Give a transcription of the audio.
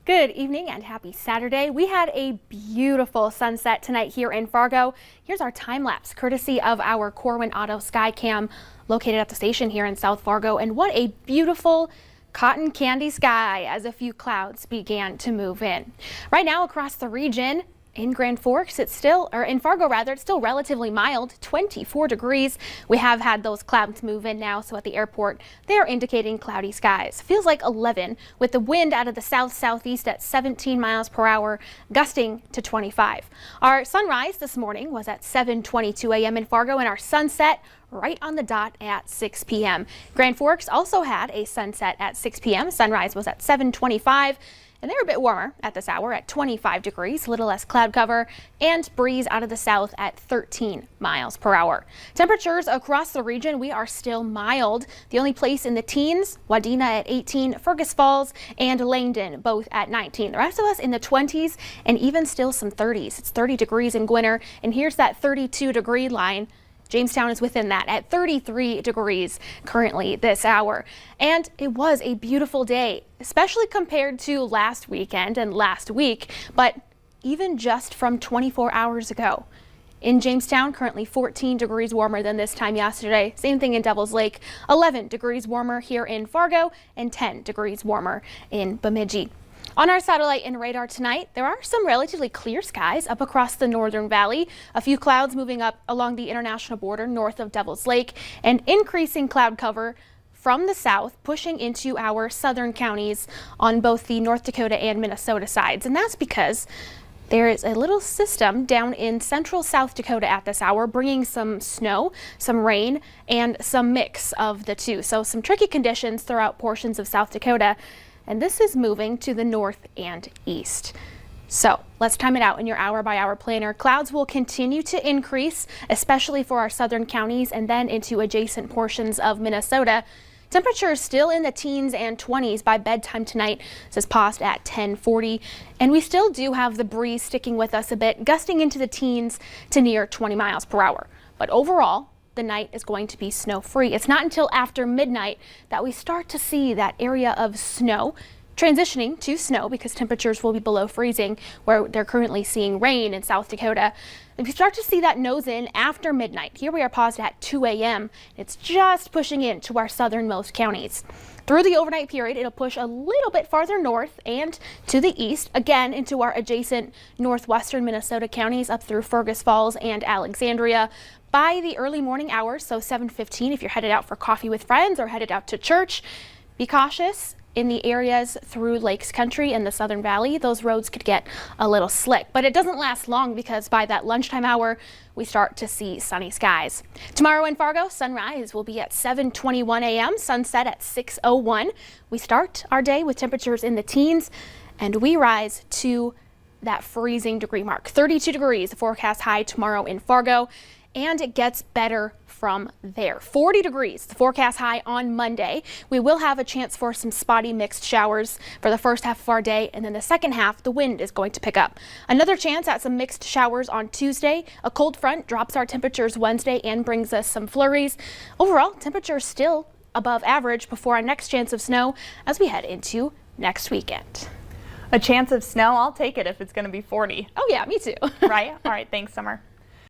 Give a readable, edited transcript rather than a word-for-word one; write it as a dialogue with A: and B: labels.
A: Good evening and happy Saturday. We had a beautiful sunset tonight here in Fargo. Here's our time lapse courtesy of our Corwin Auto Skycam located at the station here in South Fargo. And what a beautiful cotton candy sky as a few clouds began to move in. Right now across the region, in Grand Forks, it's still relatively mild, 24 degrees. We have had those clouds move in now, so at the airport, they're indicating cloudy skies. Feels like 11 with the wind out of the south-southeast at 17 miles per hour, gusting to 25. Our sunrise this morning was at 7:22 a.m. in Fargo, and our sunset right on the dot at 6 p.m. Grand Forks also had a sunset at 6 p.m. Sunrise was at 7:25. And they're a bit warmer at this hour at 25 degrees, a little less cloud cover, and breeze out of the south at 13 miles per hour. Temperatures across the region, we are still mild. The only place in the teens, Wadena at 18, Fergus Falls and Langdon both at 19. The rest of us in the 20s and even still some 30s. It's 30 degrees in Gwinner, and here's that 32-degree line. Jamestown is within that at 33 degrees currently this hour. And it was a beautiful day, especially compared to last weekend and last week, but even just from 24 hours ago. In Jamestown, currently 14 degrees warmer than this time yesterday. Same thing in Devil's Lake, 11 degrees warmer here in Fargo and 10 degrees warmer in Bemidji. On our satellite and radar tonight, there are some relatively clear skies up across the northern valley. A few clouds moving up along the international border north of Devil's Lake, and increasing cloud cover from the south pushing into our southern counties on both the North Dakota and Minnesota sides. And that's because there is a little system down in central South Dakota at this hour, bringing some snow, some rain, and some mix of the two. So some tricky conditions throughout portions of South Dakota. And this is moving to the north and east. So let's time it out in your hour-by-hour planner. Clouds will continue to increase, especially for our southern counties and then into adjacent portions of Minnesota. Temperatures still in the teens and 20s by bedtime tonight. This is paused at 10:40. And we still do have the breeze sticking with us a bit, gusting into the teens to near 20 miles per hour. But overall, the night is going to be snow-free. It's not until after midnight that we start to see that area of snow transitioning to snow, because temperatures will be below freezing where they're currently seeing rain in South Dakota. If you start to see that nose in after midnight, here we are paused at 2 a.m. It's just pushing into our southernmost counties. Through the overnight period, it'll push a little bit farther north and to the east, again into our adjacent northwestern Minnesota counties up through Fergus Falls and Alexandria. By the early morning hours, so 7:15, if you're headed out for coffee with friends or headed out to church, be cautious in the areas through Lakes Country and the Southern Valley. Those roads could get a little slick, but it doesn't last long because by that lunchtime hour, we start to see sunny skies. Tomorrow in Fargo, sunrise will be at 7:21 a.m., sunset at 6:01. We start our day with temperatures in the teens, and we rise to that freezing degree mark. 32 degrees, the forecast high tomorrow in Fargo, and it gets better from there. 40 degrees, the forecast high on Monday. We will have a chance for some spotty mixed showers for the first half of our day, and then the second half, the wind is going to pick up. Another chance at some mixed showers on Tuesday. A cold front drops our temperatures Wednesday and brings us some flurries. Overall, temperatures still above average before our next chance of snow as we head into next weekend.
B: A chance of snow? I'll take it if it's going to be 40.
A: Oh yeah, me too.
B: Right? All right, thanks, Summer.